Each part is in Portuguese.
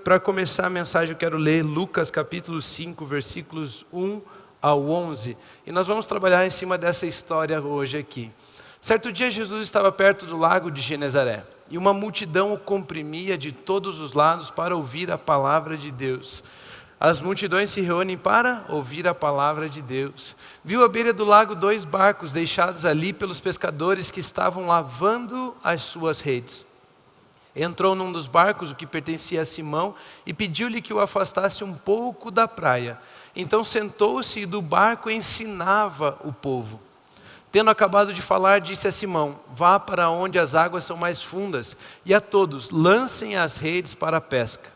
Para começar a mensagem, eu quero ler Lucas capítulo 5, versículos 1 ao 11. E nós vamos trabalhar em cima dessa história hoje aqui. Certo dia, Jesus estava perto do lago de Genezaré. E uma multidão o comprimia de todos os lados para ouvir a palavra de Deus. As multidões se reúnem para ouvir a palavra de Deus. Viu à beira do lago 2 barcos deixados ali pelos pescadores que estavam lavando as suas redes. Entrou num dos barcos, o que pertencia a Simão, e pediu-lhe que o afastasse um pouco da praia. Então sentou-se e do barco ensinava o povo. Tendo acabado de falar, disse a Simão: vá para onde as águas são mais fundas, e a todos lancem as redes para a pesca.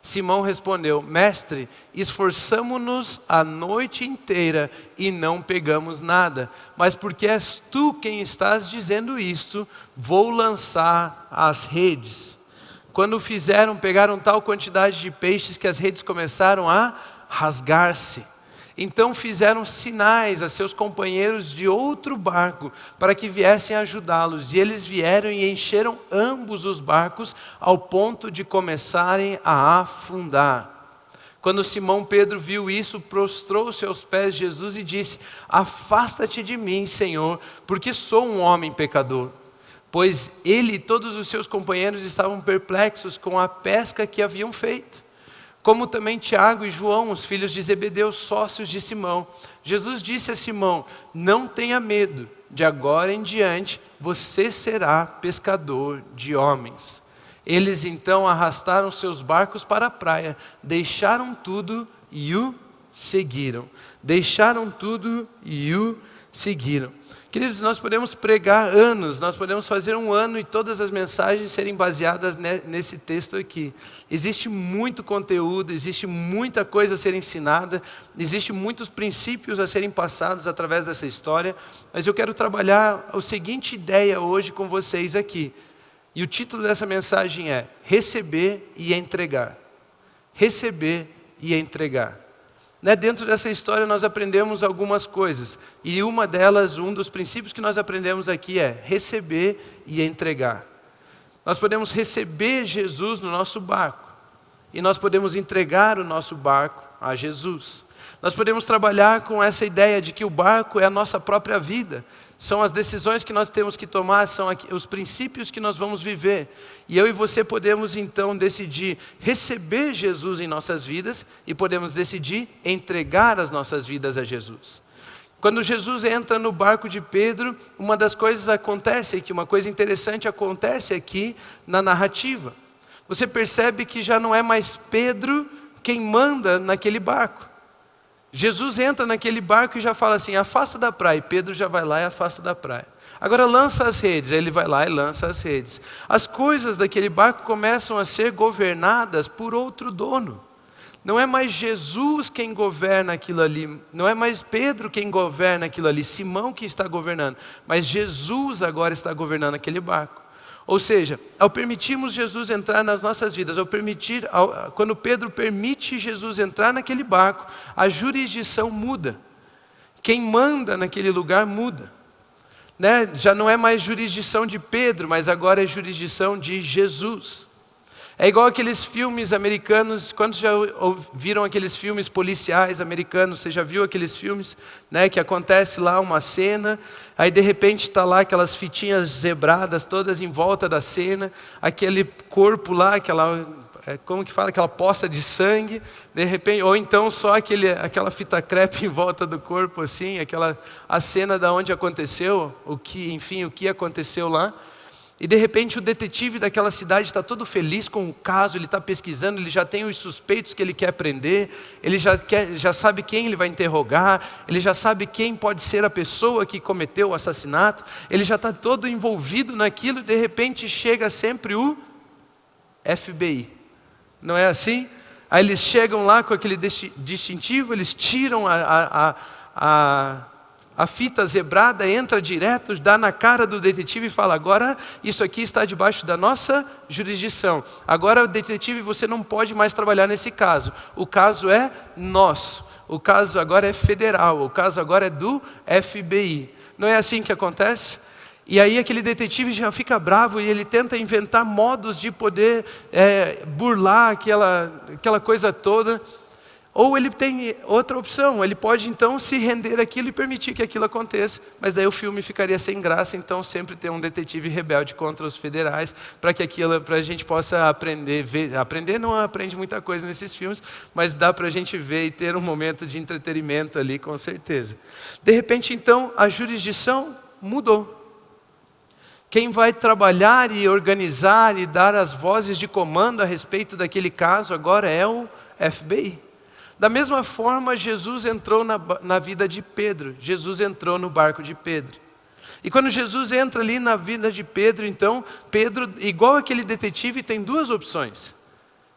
Simão respondeu: mestre, esforçamo-nos a noite inteira e não pegamos nada, mas porque és tu quem estás dizendo isso, vou lançar as redes. Quando o fizeram, pegaram tal quantidade de peixes que as redes começaram a rasgar-se. Então fizeram sinais a seus companheiros de outro barco para que viessem ajudá-los. E eles vieram e encheram ambos os barcos ao ponto de começarem a afundar. Quando Simão Pedro viu isso, prostrou-se aos pés de Jesus e disse: afasta-te de mim, Senhor, porque sou um homem pecador. Pois ele e todos os seus companheiros estavam perplexos com a pesca que haviam feito. Como também Tiago e João, os filhos de Zebedeu, sócios de Simão. Jesus disse a Simão: não tenha medo, de agora em diante você será pescador de homens. Eles então arrastaram seus barcos para a praia, deixaram tudo e o seguiram. Deixaram tudo e o seguiram. Queridos, nós podemos pregar anos, nós podemos fazer um ano e todas as mensagens serem baseadas nesse texto aqui. Existe muito conteúdo, existe muita coisa a ser ensinada, existe muitos princípios a serem passados através dessa história, mas eu quero trabalhar a seguinte ideia hoje com vocês aqui. E o título dessa mensagem é Receber e Entregar. Receber e entregar. Dentro dessa história nós aprendemos algumas coisas, e uma delas, um dos princípios que nós aprendemos aqui é receber e entregar. Nós podemos receber Jesus no nosso barco, e nós podemos entregar o nosso barco a Jesus. Nós podemos trabalhar com essa ideia de que o barco é a nossa própria vida, são as decisões que nós temos que tomar, são os princípios que nós vamos viver. E eu e você podemos então decidir receber Jesus em nossas vidas e podemos decidir entregar as nossas vidas a Jesus. Quando Jesus entra no barco de Pedro, uma das coisas acontece aqui, uma coisa interessante acontece aqui na narrativa. Você percebe que já não é mais Pedro quem manda naquele barco. Jesus entra naquele barco e já fala assim: afasta da praia, e Pedro já vai lá e afasta da praia. Agora lança as redes, aí ele vai lá e lança as redes. As coisas daquele barco começam a ser governadas por outro dono. Não é mais Jesus quem governa aquilo ali, não é mais Pedro quem governa aquilo ali, Simão que está governando, mas Jesus agora está governando aquele barco. Ou seja, ao permitirmos Jesus entrar nas nossas vidas, quando Pedro permite Jesus entrar naquele barco, a jurisdição muda. Quem manda naquele lugar muda. Já não é mais jurisdição de Pedro, mas agora é jurisdição de Jesus. É igual aqueles filmes americanos. Quantos já viram aqueles filmes policiais americanos? Você já viu aqueles filmes, que acontece lá uma cena, aí de repente está lá aquelas fitinhas zebradas todas em volta da cena, aquele corpo lá, como que fala, aquela poça de sangue, de repente, ou então só aquela fita crepe em volta do corpo assim, a cena da onde aconteceu, o que aconteceu lá. E de repente o detetive daquela cidade está todo feliz com o caso, ele está pesquisando, ele já tem os suspeitos que ele quer prender, ele já sabe quem ele vai interrogar, ele já sabe quem pode ser a pessoa que cometeu o assassinato, ele já está todo envolvido naquilo, de repente chega sempre o FBI. Não é assim? Aí eles chegam lá com aquele distintivo, eles tiram a fita zebrada, entra direto, dá na cara do detetive e fala: agora isso aqui está debaixo da nossa jurisdição. Agora o detetive, você não pode mais trabalhar nesse caso. O caso é nosso. O caso agora é federal. O caso agora é do FBI. Não é assim que acontece? E aí aquele detetive já fica bravo e ele tenta inventar modos de poder burlar aquela coisa toda. Ou ele tem outra opção, ele pode então se render àquilo e permitir que aquilo aconteça, mas daí o filme ficaria sem graça, então sempre ter um detetive rebelde contra os federais, para a gente possa aprender, aprender não aprende muita coisa nesses filmes, mas dá para a gente ver e ter um momento de entretenimento ali com certeza. De repente então a jurisdição mudou. Quem vai trabalhar e organizar e dar as vozes de comando a respeito daquele caso agora é o FBI. Da mesma forma, Jesus entrou na vida de Pedro. Jesus entrou no barco de Pedro. E quando Jesus entra ali na vida de Pedro, então, Pedro, igual aquele detetive, tem duas opções.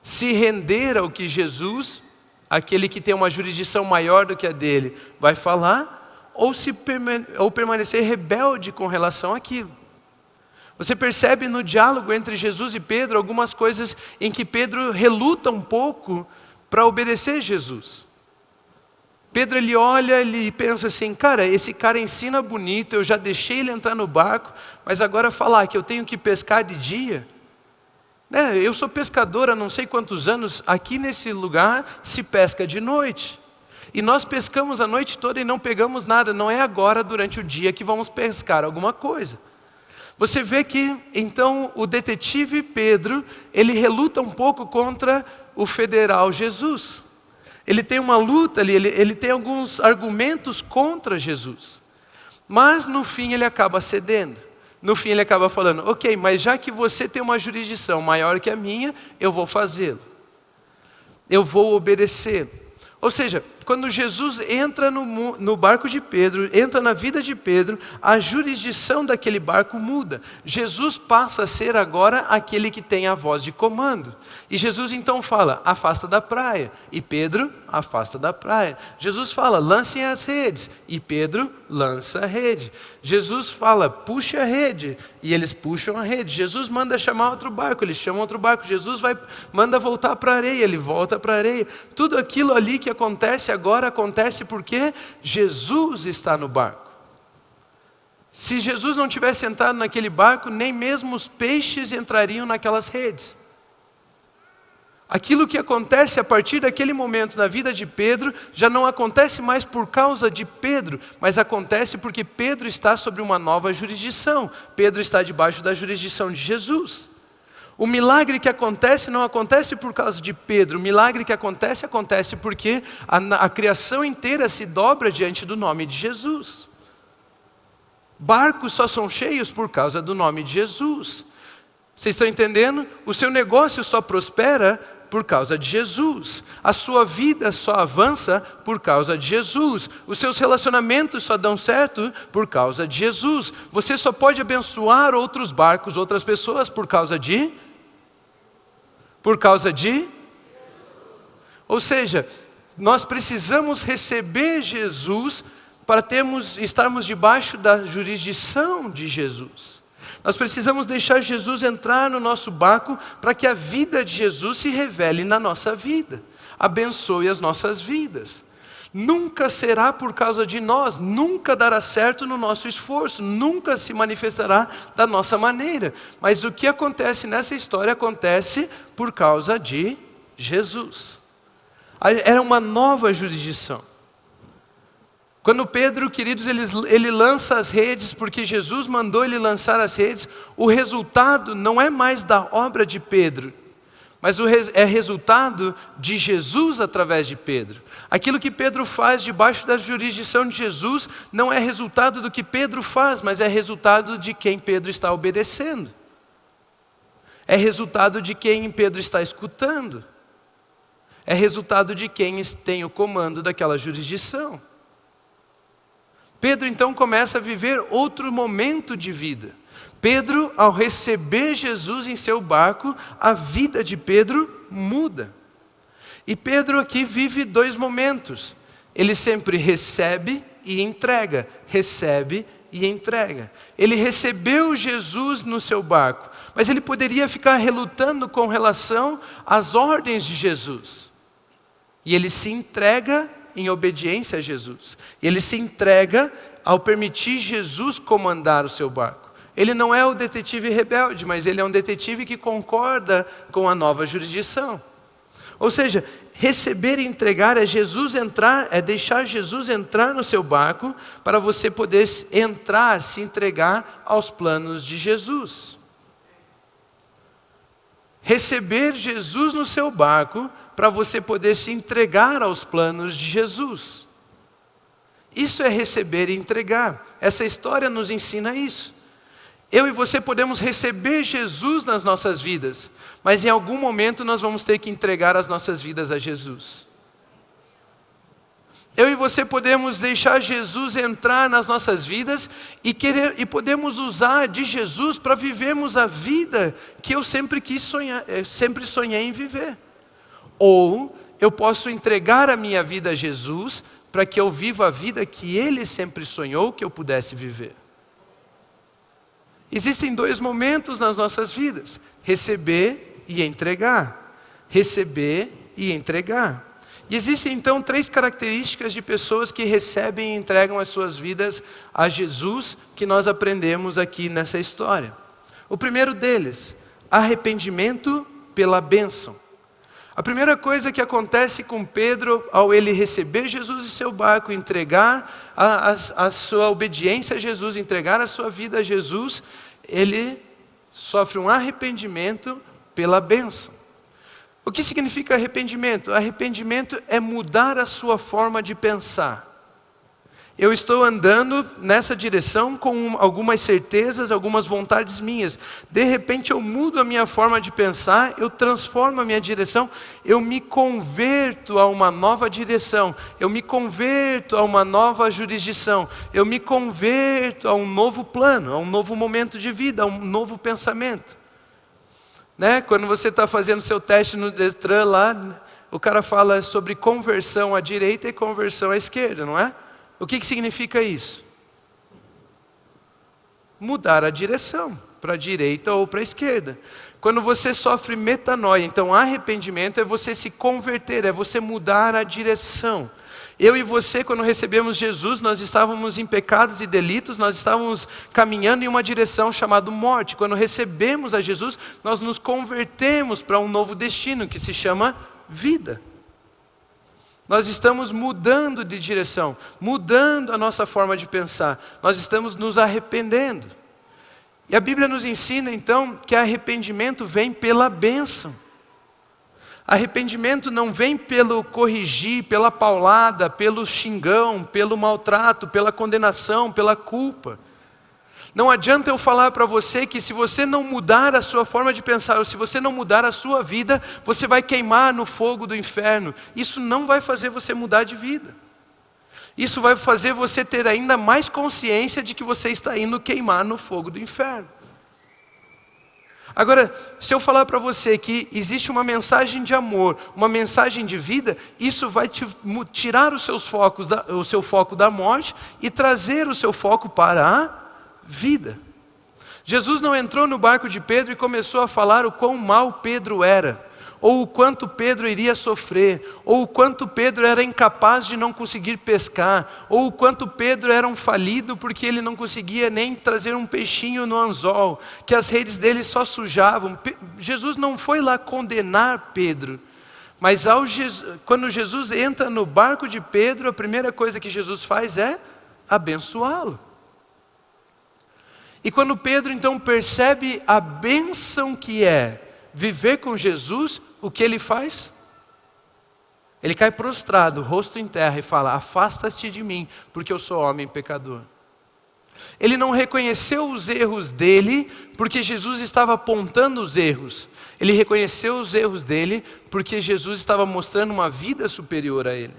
Se render ao que Jesus, aquele que tem uma jurisdição maior do que a dele, vai falar, ou permanecer rebelde com relação àquilo. Você percebe no diálogo entre Jesus e Pedro algumas coisas em que Pedro reluta um pouco para obedecer Jesus. Pedro ele olha, ele pensa assim, cara, esse cara ensina bonito, eu já deixei ele entrar no barco, mas agora falar que eu tenho que pescar de dia? Eu sou pescador há não sei quantos anos, aqui nesse lugar se pesca de noite. E nós pescamos a noite toda e não pegamos nada, não é agora durante o dia que vamos pescar alguma coisa. Você vê que, então, o detetive Pedro, ele reluta um pouco contra o federal Jesus. Ele tem uma luta ali, ele tem alguns argumentos contra Jesus. Mas, no fim, ele acaba cedendo. No fim, ele acaba falando, ok, mas já que você tem uma jurisdição maior que a minha, eu vou fazê-lo. Eu vou obedecer. Ou seja, quando Jesus entra no barco de Pedro, entra na vida de Pedro, a jurisdição daquele barco muda. Jesus passa a ser agora aquele que tem a voz de comando. E Jesus então fala, afasta da praia. E Pedro afasta da praia. Jesus fala, lancem as redes. E Pedro lança a rede. Jesus fala, puxe a rede. E eles puxam a rede. Jesus manda chamar outro barco, eles chamam outro barco. Jesus manda voltar para a areia, ele volta para a areia. Tudo aquilo ali que acontece agora acontece porque Jesus está no barco. Se Jesus não tivesse entrado naquele barco, nem mesmo os peixes entrariam naquelas redes. Aquilo que acontece a partir daquele momento na vida de Pedro, já não acontece mais por causa de Pedro, mas acontece porque Pedro está sobre uma nova jurisdição. Pedro está debaixo da jurisdição de Jesus. O milagre que acontece não acontece por causa de Pedro, o milagre que acontece porque a criação inteira se dobra diante do nome de Jesus. Barcos só são cheios por causa do nome de Jesus. Vocês estão entendendo? O seu negócio só prospera por causa de Jesus. A sua vida só avança por causa de Jesus. Os seus relacionamentos só dão certo por causa de Jesus. Você só pode abençoar outros barcos, outras pessoas por causa de? Ou seja, nós precisamos receber Jesus para estarmos debaixo da jurisdição de Jesus. Nós precisamos deixar Jesus entrar no nosso barco para que a vida de Jesus se revele na nossa vida, abençoe as nossas vidas. Nunca será por causa de nós, nunca dará certo no nosso esforço, nunca se manifestará da nossa maneira. Mas o que acontece nessa história acontece por causa de Jesus. Era uma nova jurisdição. Quando Pedro, queridos, ele lança as redes, porque Jesus mandou ele lançar as redes, o resultado não é mais da obra de Pedro, mas é resultado de Jesus através de Pedro. Aquilo que Pedro faz debaixo da jurisdição de Jesus não é resultado do que Pedro faz, mas é resultado de quem Pedro está obedecendo. É resultado de quem Pedro está escutando. É resultado de quem tem o comando daquela jurisdição. Pedro então começa a viver outro momento de vida. Pedro, ao receber Jesus em seu barco, a vida de Pedro muda. E Pedro aqui vive dois momentos. Ele sempre recebe e entrega, recebe e entrega. Ele recebeu Jesus no seu barco, mas ele poderia ficar relutando com relação às ordens de Jesus. E ele se entrega em obediência a Jesus. Ele se entrega ao permitir Jesus comandar o seu barco. Ele não é o detetive rebelde, mas ele é um detetive que concorda com a nova jurisdição. Ou seja, receber e entregar é Jesus entrar, é deixar Jesus entrar no seu barco para você poder entrar, se entregar aos planos de Jesus. Receber Jesus no seu barco para você poder se entregar aos planos de Jesus. Isso é receber e entregar. Essa história nos ensina isso. Eu e você podemos receber Jesus nas nossas vidas, mas em algum momento nós vamos ter que entregar as nossas vidas a Jesus. Eu e você podemos deixar Jesus entrar nas nossas vidas e podemos usar de Jesus para vivermos a vida que eu sempre quis sonhar, sempre sonhei em viver. Ou eu posso entregar a minha vida a Jesus para que eu viva a vida que Ele sempre sonhou que eu pudesse viver. Existem dois momentos nas nossas vidas: receber e entregar. Receber e entregar. E existem então 3 características de pessoas que recebem e entregam as suas vidas a Jesus, que nós aprendemos aqui nessa história. O primeiro deles, arrependimento pela bênção. A primeira coisa que acontece com Pedro, ao ele receber Jesus em seu barco, entregar a sua obediência a Jesus, entregar a sua vida a Jesus, ele sofre um arrependimento pela bênção. O que significa arrependimento? Arrependimento é mudar a sua forma de pensar. Eu estou andando nessa direção com algumas certezas, algumas vontades minhas. De repente eu mudo a minha forma de pensar, eu transformo a minha direção, eu me converto a uma nova direção, eu me converto a uma nova jurisdição, eu me converto a um novo plano, a um novo momento de vida, a um novo pensamento. Né? Quando você está fazendo seu teste no Detran lá, o cara fala sobre conversão à direita e conversão à esquerda, não é? O que significa isso? Mudar a direção, para a direita ou para a esquerda. Quando você sofre metanoia, então arrependimento é você se converter, é você mudar a direção. Eu e você, quando recebemos Jesus, nós estávamos em pecados e delitos, nós estávamos caminhando em uma direção chamada morte. Quando recebemos a Jesus, nós nos convertemos para um novo destino que se chama vida. Nós estamos mudando de direção, mudando a nossa forma de pensar. Nós estamos nos arrependendo. E a Bíblia nos ensina então que arrependimento vem pela bênção. Arrependimento não vem pelo corrigir, pela paulada, pelo xingão, pelo maltrato, pela condenação, pela culpa. Não adianta eu falar para você que se você não mudar a sua forma de pensar, ou se você não mudar a sua vida, você vai queimar no fogo do inferno. Isso não vai fazer você mudar de vida. Isso vai fazer você ter ainda mais consciência de que você está indo queimar no fogo do inferno. Agora, se eu falar para você que existe uma mensagem de amor, uma mensagem de vida, isso vai tirar o seu foco da morte e trazer o seu foco para a vida. Jesus não entrou no barco de Pedro e começou a falar o quão mal Pedro era, ou o quanto Pedro iria sofrer, ou o quanto Pedro era incapaz de não conseguir pescar, ou o quanto Pedro era um falido porque ele não conseguia nem trazer um peixinho no anzol, que as redes dele só sujavam. Jesus não foi lá condenar Pedro, mas quando Jesus entra no barco de Pedro, a primeira coisa que Jesus faz é abençoá-lo. E quando Pedro então percebe a bênção que é viver com Jesus, o que ele faz? Ele cai prostrado, rosto em terra e fala: afasta-te de mim, porque eu sou homem pecador. Ele não reconheceu os erros dele, porque Jesus estava apontando os erros. Ele reconheceu os erros dele, porque Jesus estava mostrando uma vida superior a ele.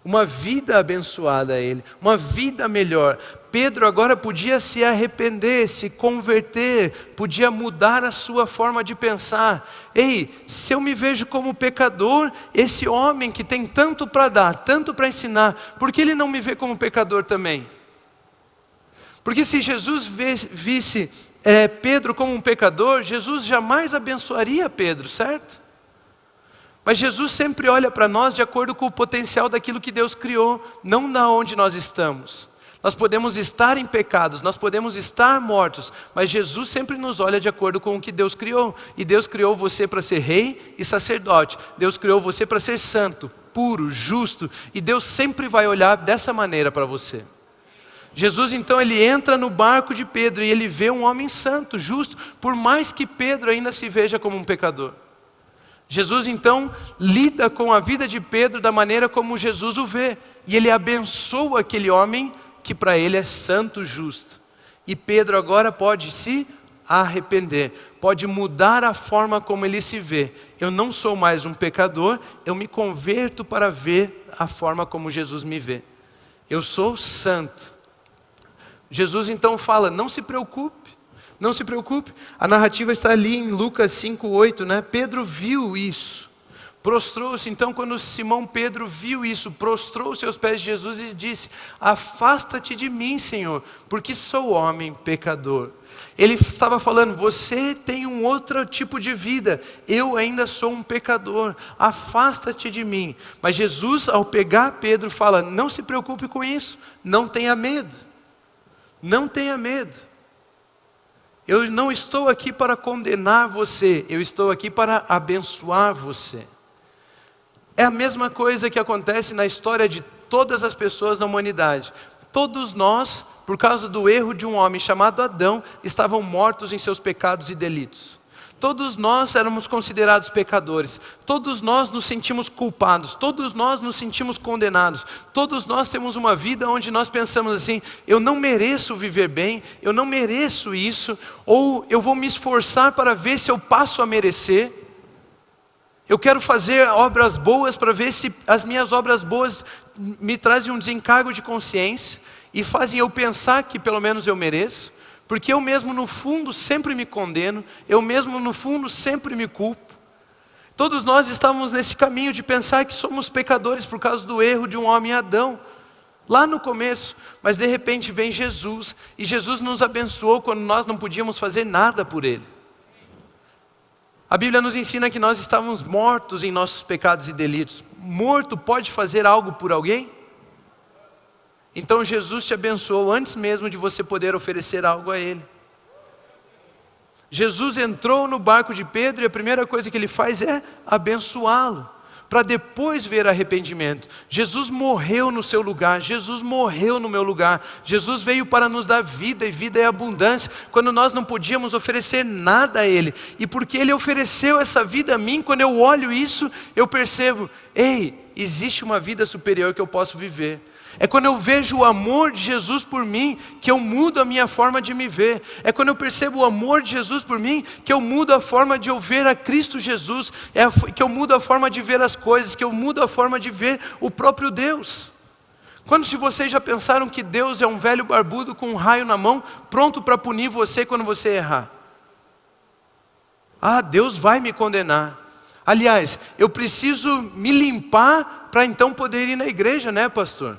Uma vida abençoada a ele, uma vida melhor. Pedro agora podia se arrepender, se converter, podia mudar a sua forma de pensar. Ei, se eu me vejo como pecador, esse homem que tem tanto para dar, tanto para ensinar, por que ele não me vê como pecador também? Porque se Jesus visse Pedro como um pecador, Jesus jamais abençoaria Pedro, certo? Mas Jesus sempre olha para nós de acordo com o potencial daquilo que Deus criou, não da onde nós estamos. Nós podemos estar em pecados, nós podemos estar mortos, mas Jesus sempre nos olha de acordo com o que Deus criou. E Deus criou você para ser rei e sacerdote. Deus criou você para ser santo, puro, justo. E Deus sempre vai olhar dessa maneira para você. Jesus então ele entra no barco de Pedro e ele vê um homem santo, justo, por mais que Pedro ainda se veja como um pecador. Jesus então lida com a vida de Pedro da maneira como Jesus o vê. E ele abençoa aquele homem que para ele é santo, justo. E Pedro agora pode se arrepender, pode mudar a forma como ele se vê. Eu não sou mais um pecador, eu me converto para ver a forma como Jesus me vê. Eu sou santo. Jesus então fala, não se preocupe, não se preocupe. A narrativa está ali em Lucas 5:8, né? Pedro viu isso. Prostrou-se, então quando Simão Pedro viu isso, prostrou-se aos pés de Jesus e disse, afasta-te de mim, Senhor, porque sou homem pecador. Ele estava falando, você tem um outro tipo de vida, eu ainda sou um pecador, afasta-te de mim. Mas Jesus, ao pegar Pedro, fala, não se preocupe com isso, não tenha medo, não tenha medo. Eu não estou aqui para condenar você, eu estou aqui para abençoar você. É a mesma coisa que acontece na história de todas as pessoas na humanidade. Todos nós, por causa do erro de um homem chamado Adão, estavam mortos em seus pecados e delitos. Todos nós éramos considerados pecadores. Todos nós nos sentimos culpados. Todos nós nos sentimos condenados. Todos nós temos uma vida onde nós pensamos assim, eu não mereço viver bem, eu não mereço isso, ou eu vou me esforçar para ver se eu passo a merecer. Eu quero fazer obras boas para ver se as minhas obras boas me trazem um desencargo de consciência e fazem eu pensar que pelo menos eu mereço, porque eu mesmo no fundo sempre me condeno, eu mesmo no fundo sempre me culpo. Todos nós estamos nesse caminho de pensar que somos pecadores por causa do erro de um homem Adão, lá no começo, mas de repente vem Jesus, e Jesus nos abençoou quando nós não podíamos fazer nada por Ele. A Bíblia nos ensina que nós estávamos mortos em nossos pecados e delitos. Morto pode fazer algo por alguém? Então Jesus te abençoou antes mesmo de você poder oferecer algo a Ele. Jesus entrou no barco de Pedro e a primeira coisa que Ele faz é abençoá-lo, para depois ver arrependimento. Jesus morreu no seu lugar, Jesus morreu no meu lugar, Jesus veio para nos dar vida e vida é abundância, quando nós não podíamos oferecer nada a Ele, e porque Ele ofereceu essa vida a mim, quando eu olho isso, eu percebo, ei, existe uma vida superior que eu posso viver. É quando eu vejo o amor de Jesus por mim, que eu mudo a minha forma de me ver. É quando eu percebo o amor de Jesus por mim, que eu mudo a forma de eu ver a Cristo Jesus, que eu mudo a forma de ver as coisas, que eu mudo a forma de ver o próprio Deus. Quantos de vocês já pensaram que Deus é um velho barbudo com um raio na mão, pronto para punir você quando você errar? Ah, Deus vai me condenar. Aliás, eu preciso me limpar para então poder ir na igreja, né, pastor?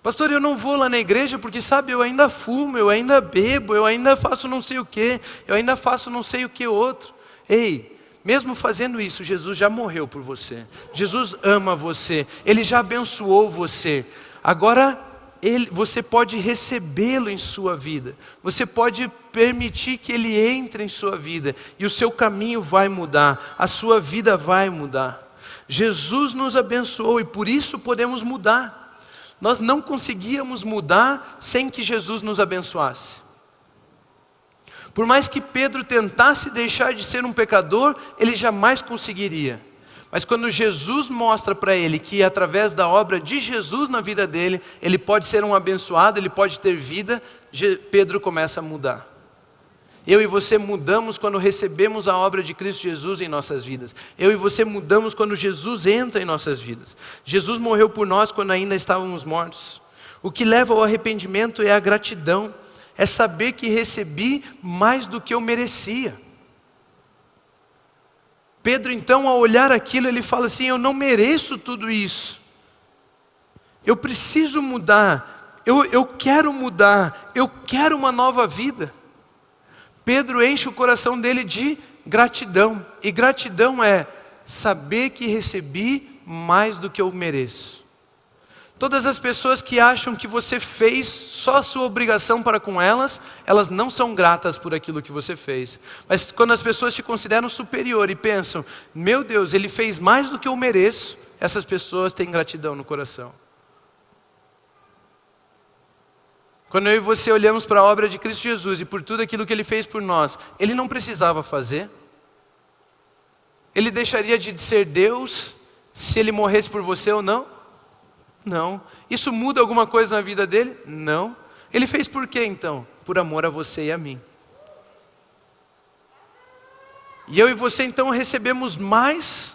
Pastor, eu não vou lá na igreja porque, sabe, eu ainda fumo, eu ainda bebo, eu ainda faço não sei o que, eu ainda faço não sei o que outro. Ei, mesmo fazendo isso, Jesus já morreu por você. Jesus ama você, Ele já abençoou você. Agora, você pode recebê-lo em sua vida. Você pode permitir que Ele entre em sua vida. E o seu caminho vai mudar, a sua vida vai mudar. Jesus nos abençoou e por isso podemos mudar. Nós não conseguíamos mudar sem que Jesus nos abençoasse. Por mais que Pedro tentasse deixar de ser um pecador, ele jamais conseguiria. Mas quando Jesus mostra para ele que através da obra de Jesus na vida dele, ele pode ser um abençoado, ele pode ter vida, Pedro começa a mudar. Eu e você mudamos quando recebemos a obra de Cristo Jesus em nossas vidas. Eu e você mudamos quando Jesus entra em nossas vidas. Jesus morreu por nós quando ainda estávamos mortos. O que leva ao arrependimento é a gratidão. É saber que recebi mais do que eu merecia. Pedro então, ao olhar aquilo, ele fala assim, eu não mereço tudo isso. Eu preciso mudar. Eu quero mudar. Eu quero uma nova vida. Pedro enche o coração dele de gratidão. E gratidão é saber que recebi mais do que eu mereço. Todas as pessoas que acham que você fez só a sua obrigação para com elas, elas não são gratas por aquilo que você fez. Mas quando as pessoas te consideram superior e pensam, meu Deus, ele fez mais do que eu mereço, essas pessoas têm gratidão no coração. Quando eu e você olhamos para a obra de Cristo Jesus e por tudo aquilo que Ele fez por nós, Ele não precisava fazer. Ele deixaria de ser Deus se Ele morresse por você ou não? Não. Isso muda alguma coisa na vida dele? Não. Ele fez por quê então? Por amor a você e a mim. E eu e você então recebemos mais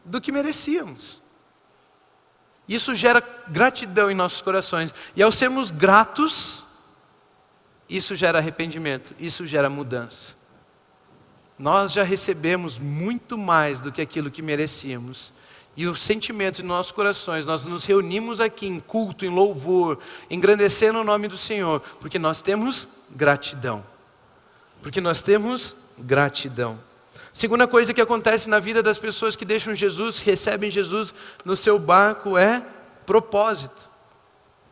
do que merecíamos. Isso gera gratidão em nossos corações. E ao sermos gratos, isso gera arrependimento, isso gera mudança. Nós já recebemos muito mais do que aquilo que merecíamos. E o sentimento em nossos corações, nós nos reunimos aqui em culto, em louvor, engrandecendo o nome do Senhor, porque nós temos gratidão. Porque nós temos gratidão. Segunda coisa que acontece na vida das pessoas que deixam Jesus, recebem Jesus no seu barco é propósito.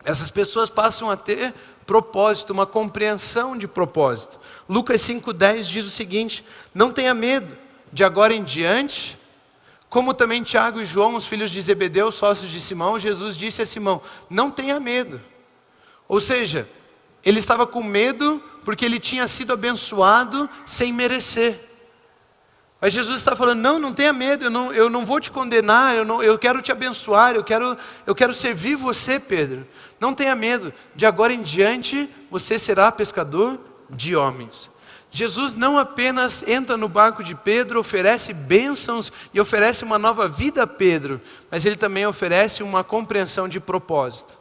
Essas pessoas passam a ter propósito, uma compreensão de propósito. Lucas 5,10 diz o seguinte: não tenha medo, de agora em diante, como também Tiago e João, os filhos de Zebedeu, sócios de Simão, Jesus disse a Simão, não tenha medo. Ou seja, ele estava com medo porque ele tinha sido abençoado sem merecer. Mas Jesus está falando, não tenha medo, eu não vou te condenar, eu quero te abençoar, eu quero servir você, Pedro. Não tenha medo, de agora em diante você será pescador de homens. Jesus não apenas entra no barco de Pedro, oferece bênçãos e oferece uma nova vida a Pedro, mas ele também oferece uma compreensão de propósito.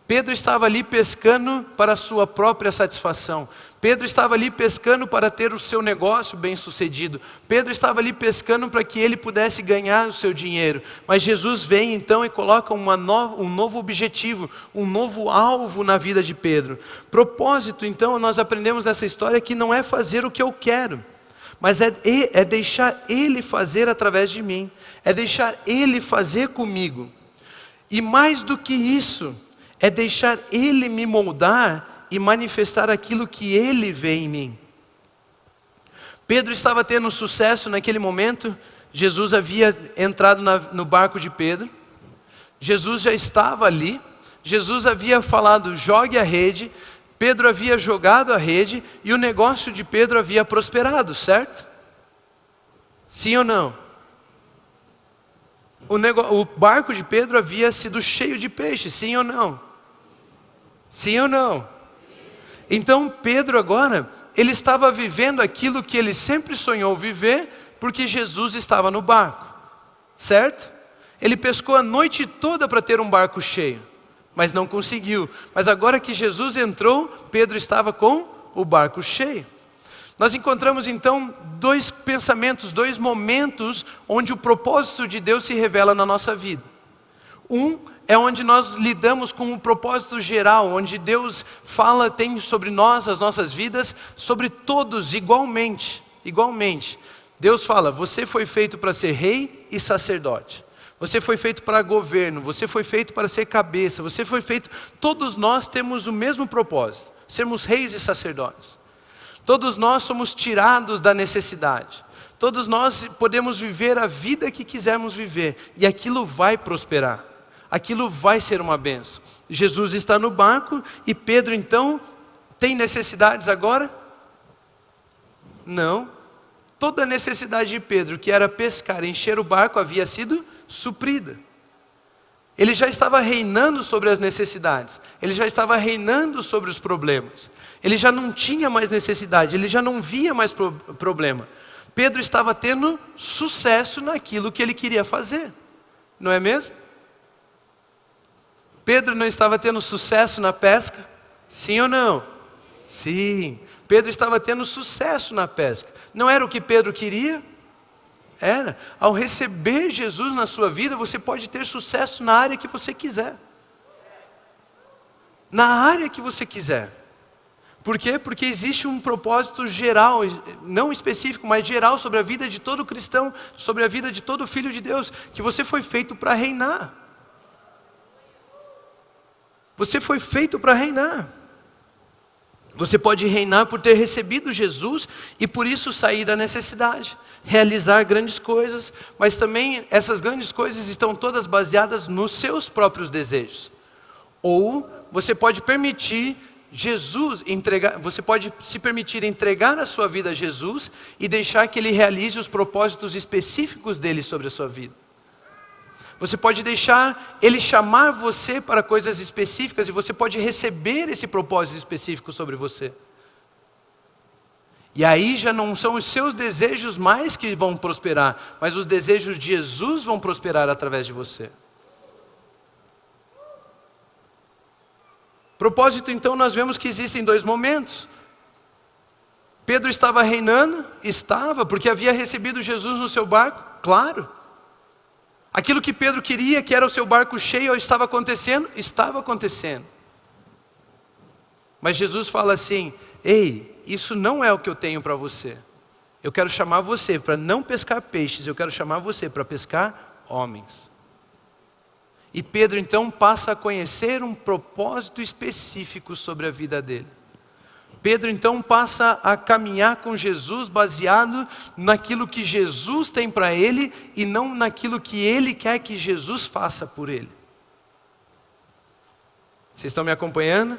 Pedro estava ali pescando para a sua própria satisfação. Pedro estava ali pescando para ter o seu negócio bem sucedido. Pedro estava ali pescando para que ele pudesse ganhar o seu dinheiro. Mas Jesus vem então e coloca um novo objetivo, um novo alvo na vida de Pedro. Propósito, então, nós aprendemos nessa história que não é fazer o que eu quero, mas é deixar Ele fazer através de mim. É deixar Ele fazer comigo. E mais do que isso, é deixar Ele me moldar e manifestar aquilo que Ele vê em mim. Pedro estava tendo sucesso naquele momento. Jesus havia entrado no barco de Pedro. Jesus já estava ali. Jesus havia falado, jogue a rede. Pedro havia jogado a rede e o negócio de Pedro havia prosperado, certo? Sim ou não? O barco de Pedro havia sido cheio de peixes, sim ou não? Sim ou não? Então Pedro agora, ele estava vivendo aquilo que ele sempre sonhou viver, porque Jesus estava no barco, certo? Ele pescou a noite toda para ter um barco cheio, mas não conseguiu. Mas agora que Jesus entrou, Pedro estava com o barco cheio. Nós encontramos então dois pensamentos, dois momentos onde o propósito de Deus se revela na nossa vida. É onde nós lidamos com um propósito geral, onde Deus tem sobre nós, as nossas vidas, sobre todos igualmente. Deus fala, você foi feito para ser rei e sacerdote. Você foi feito para governo, você foi feito para ser cabeça, todos nós temos o mesmo propósito, sermos reis e sacerdotes. Todos nós somos tirados da necessidade. Todos nós podemos viver a vida que quisermos viver, e aquilo vai prosperar. Aquilo vai ser uma bênção. Jesus está no barco e Pedro então tem necessidades agora? Não. Toda a necessidade de Pedro, que era pescar, encher o barco, havia sido suprida. Ele já estava reinando sobre as necessidades. Ele já estava reinando sobre os problemas. Ele já não tinha mais necessidade, ele já não via mais problema. Pedro estava tendo sucesso naquilo que ele queria fazer. Não é mesmo? Pedro não estava tendo sucesso na pesca? Sim ou não? Sim. Pedro estava tendo sucesso na pesca. Não era o que Pedro queria? Era. Ao receber Jesus na sua vida, você pode ter sucesso na área que você quiser. Na área que você quiser. Por quê? Porque existe um propósito geral, não específico, mas geral sobre a vida de todo cristão, sobre a vida de todo filho de Deus, que você foi feito para reinar. Você foi feito para reinar. Você pode reinar por ter recebido Jesus e por isso sair da necessidade, realizar grandes coisas, mas também essas grandes coisas estão todas baseadas nos seus próprios desejos. Ou você pode permitir você pode se permitir entregar a sua vida a Jesus e deixar que Ele realize os propósitos específicos dele sobre a sua vida. Você pode deixar Ele chamar você para coisas específicas e você pode receber esse propósito específico sobre você. E aí já não são os seus desejos mais que vão prosperar, mas os desejos de Jesus vão prosperar através de você. Propósito, então, nós vemos que existem dois momentos. Pedro estava reinando? Estava, porque havia recebido Jesus no seu barco? Claro. Aquilo que Pedro queria, que era o seu barco cheio, estava acontecendo? Estava acontecendo. Mas Jesus fala assim: ei, isso não é o que eu tenho para você. Eu quero chamar você para não pescar peixes, eu quero chamar você para pescar homens. E Pedro então passa a conhecer um propósito específico sobre a vida dele. Pedro então passa a caminhar com Jesus baseado naquilo que Jesus tem para ele e não naquilo que ele quer que Jesus faça por ele. Vocês estão me acompanhando?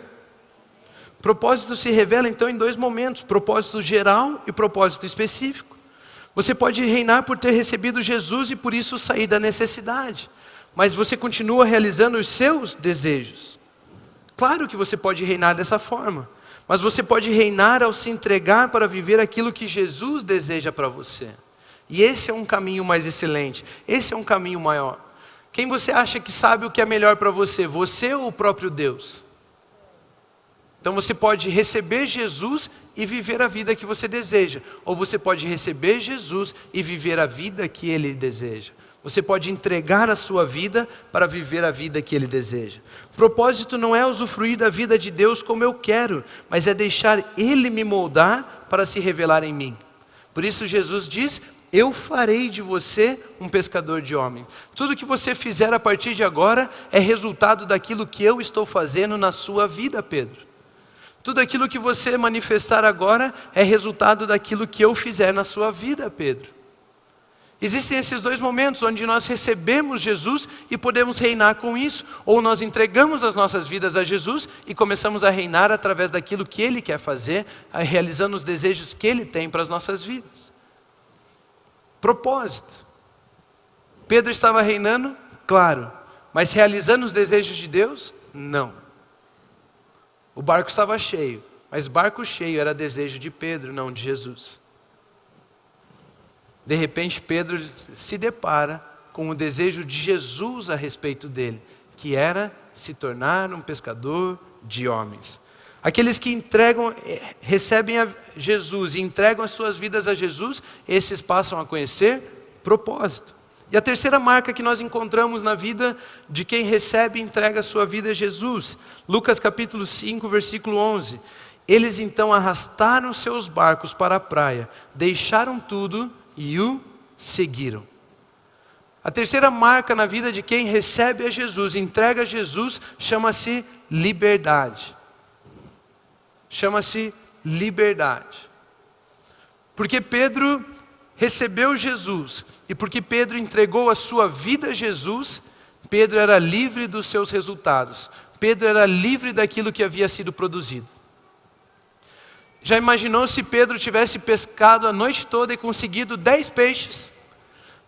Propósito se revela então em dois momentos: propósito geral e propósito específico. Você pode reinar por ter recebido Jesus e por isso sair da necessidade, mas você continua realizando os seus desejos. Claro que você pode reinar dessa forma, mas você pode reinar ao se entregar para viver aquilo que Jesus deseja para você. E esse é um caminho mais excelente, esse é um caminho maior. Quem você acha que sabe o que é melhor para você? Você ou o próprio Deus? Então você pode receber Jesus e viver a vida que você deseja, ou você pode receber Jesus e viver a vida que Ele deseja. Você pode entregar a sua vida para viver a vida que Ele deseja. Propósito não é usufruir da vida de Deus como eu quero, mas é deixar Ele me moldar para se revelar em mim. Por isso Jesus diz: eu farei de você um pescador de homens. Tudo que você fizer a partir de agora é resultado daquilo que eu estou fazendo na sua vida, Pedro. Tudo aquilo que você manifestar agora é resultado daquilo que eu fizer na sua vida, Pedro. Existem esses dois momentos onde nós recebemos Jesus e podemos reinar com isso, ou nós entregamos as nossas vidas a Jesus e começamos a reinar através daquilo que Ele quer fazer, realizando os desejos que Ele tem para as nossas vidas. Propósito. Pedro estava reinando? Claro. Mas realizando os desejos de Deus? Não. O barco estava cheio, mas barco cheio era desejo de Pedro, não de Jesus. De repente Pedro se depara com o desejo de Jesus a respeito dele, que era se tornar um pescador de homens. Aqueles que recebem a Jesus e entregam as suas vidas a Jesus, esses passam a conhecer propósito. E a terceira marca que nós encontramos na vida de quem recebe e entrega a sua vida a Jesus, Lucas capítulo 5, versículo 11. Eles então arrastaram seus barcos para a praia, deixaram tudo e o seguiram. A terceira marca na vida de quem recebe a Jesus, entrega a Jesus, chama-se liberdade. Chama-se liberdade. Porque Pedro recebeu Jesus e porque Pedro entregou a sua vida a Jesus, Pedro era livre dos seus resultados. Pedro era livre daquilo que havia sido produzido. Já imaginou se Pedro tivesse pescado a noite toda e conseguido 10 peixes?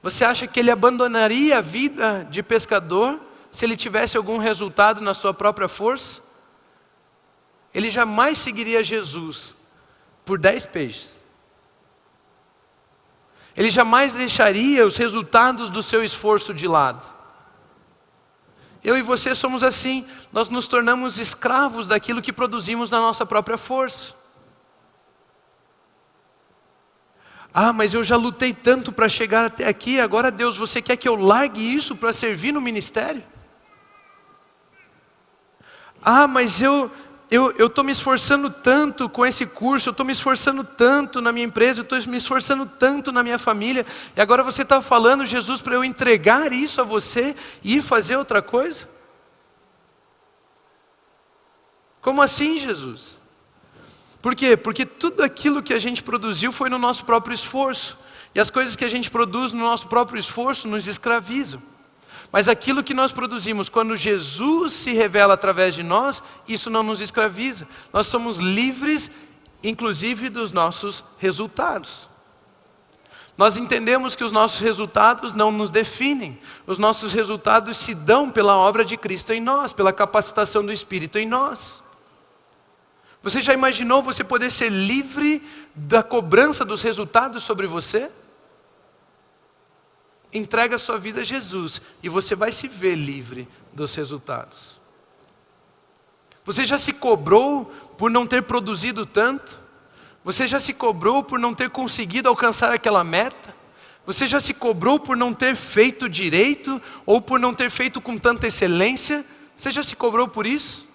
Você acha que ele abandonaria a vida de pescador se ele tivesse algum resultado na sua própria força? Ele jamais seguiria Jesus por 10 peixes. Ele jamais deixaria os resultados do seu esforço de lado. Eu e você somos assim, nós nos tornamos escravos daquilo que produzimos na nossa própria força. Ah, mas eu já lutei tanto para chegar até aqui, agora Deus, você quer que eu largue isso para servir no ministério? Ah, mas eu estou me esforçando tanto com esse curso, eu estou me esforçando tanto na minha empresa, eu estou me esforçando tanto na minha família, e agora você está falando, Jesus, para eu entregar isso a você e ir fazer outra coisa? Como assim, Jesus? Por quê? Porque tudo aquilo que a gente produziu foi no nosso próprio esforço. E as coisas que a gente produz no nosso próprio esforço nos escravizam. Mas aquilo que nós produzimos, quando Jesus se revela através de nós, isso não nos escraviza. Nós somos livres, inclusive, dos nossos resultados. Nós entendemos que os nossos resultados não nos definem. Os nossos resultados se dão pela obra de Cristo em nós, pela capacitação do Espírito em nós. Você já imaginou você poder ser livre da cobrança dos resultados sobre você? Entrega a sua vida a Jesus e você vai se ver livre dos resultados. Você já se cobrou por não ter produzido tanto? Você já se cobrou por não ter conseguido alcançar aquela meta? Você já se cobrou por não ter feito direito ou por não ter feito com tanta excelência? Você já se cobrou por isso?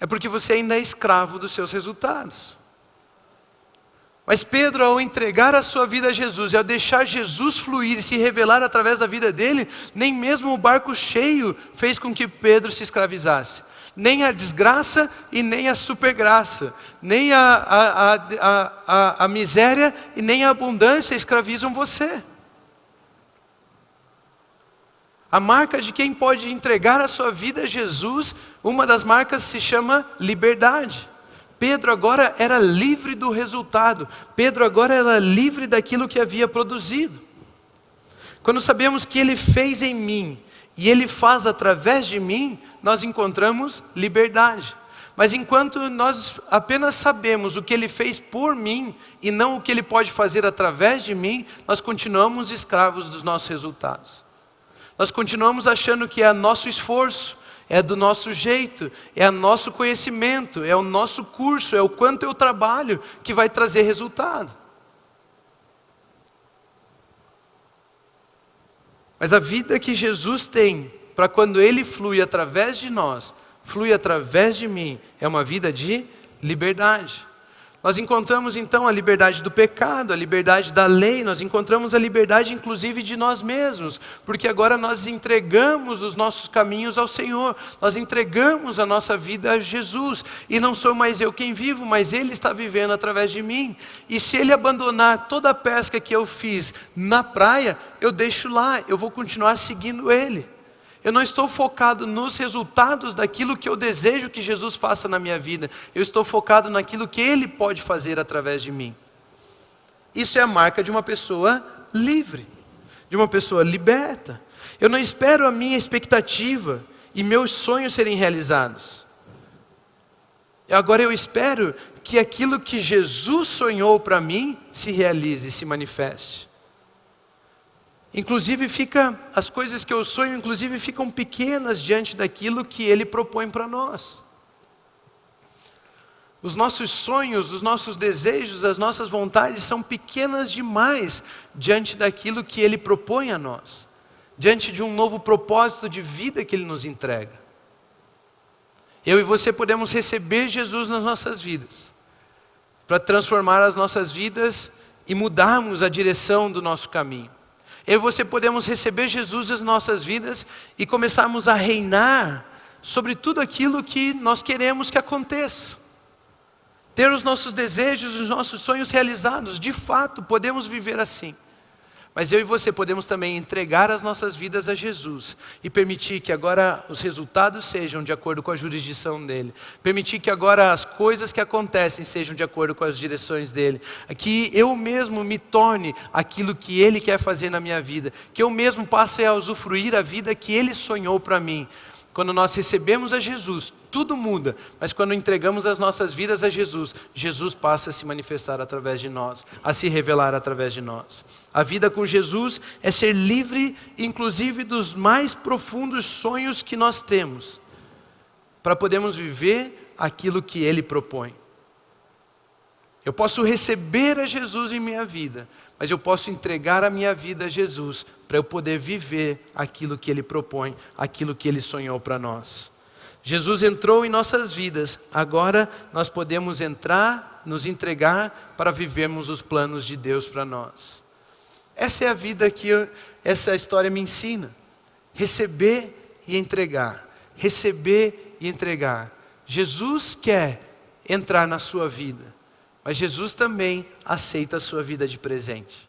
É porque você ainda é escravo dos seus resultados. Mas Pedro, ao entregar a sua vida a Jesus e ao deixar Jesus fluir e se revelar através da vida dele, nem mesmo o barco cheio fez com que Pedro se escravizasse. Nem a desgraça e nem a supergraça, nem a miséria e nem a abundância escravizam você. A marca de quem pode entregar a sua vida a Jesus, uma das marcas se chama liberdade. Pedro agora era livre do resultado. Pedro agora era livre daquilo que havia produzido. Quando sabemos que Ele fez em mim e Ele faz através de mim, nós encontramos liberdade. Mas enquanto nós apenas sabemos o que Ele fez por mim e não o que Ele pode fazer através de mim, nós continuamos escravos dos nossos resultados. Nós continuamos achando que é nosso esforço, é do nosso jeito, é o nosso conhecimento, é o nosso curso, é o quanto eu trabalho que vai trazer resultado. Mas a vida que Jesus tem, para quando Ele flui através de nós, flui através de mim, é uma vida de liberdade. Nós encontramos então a liberdade do pecado, a liberdade da lei, nós encontramos a liberdade inclusive de nós mesmos, porque agora nós entregamos os nossos caminhos ao Senhor, nós entregamos a nossa vida a Jesus, e não sou mais eu quem vivo, mas Ele está vivendo através de mim, e se Ele abandonar toda a pesca que eu fiz na praia, eu deixo lá, eu vou continuar seguindo Ele. Eu não estou focado nos resultados daquilo que eu desejo que Jesus faça na minha vida. Eu estou focado naquilo que Ele pode fazer através de mim. Isso é a marca de uma pessoa livre, de uma pessoa liberta. Eu não espero a minha expectativa e meus sonhos serem realizados. Agora eu espero que aquilo que Jesus sonhou para mim se realize, se manifeste. Inclusive as coisas que eu sonho, inclusive ficam pequenas diante daquilo que Ele propõe para nós. Os nossos sonhos, os nossos desejos, as nossas vontades são pequenas demais diante daquilo que Ele propõe a nós. Diante de um novo propósito de vida que Ele nos entrega. Eu e você podemos receber Jesus nas nossas vidas. Para transformar as nossas vidas e mudarmos a direção do nosso caminho. Eu e você podemos receber Jesus nas nossas vidas e começarmos a reinar sobre tudo aquilo que nós queremos que aconteça. Ter os nossos desejos, os nossos sonhos realizados. De fato, podemos viver assim. Mas eu e você podemos também entregar as nossas vidas a Jesus e permitir que agora os resultados sejam de acordo com a jurisdição dEle. Permitir que agora as coisas que acontecem sejam de acordo com as direções dEle. Que eu mesmo me torne aquilo que Ele quer fazer na minha vida. Que eu mesmo passe a usufruir a vida que Ele sonhou para mim. Quando nós recebemos a Jesus, tudo muda, mas quando entregamos as nossas vidas a Jesus, Jesus passa a se manifestar através de nós, a se revelar através de nós. A vida com Jesus é ser livre, inclusive dos mais profundos sonhos que nós temos, para podermos viver aquilo que Ele propõe. Eu posso receber a Jesus em minha vida, mas eu posso entregar a minha vida a Jesus para eu poder viver aquilo que Ele propõe, aquilo que Ele sonhou para nós. Jesus entrou em nossas vidas, agora nós podemos entrar, nos entregar para vivermos os planos de Deus para nós. Essa é a vida que essa história me ensina. Receber e entregar. Receber e entregar. Jesus quer entrar na sua vida, mas Jesus também aceita a sua vida de presente.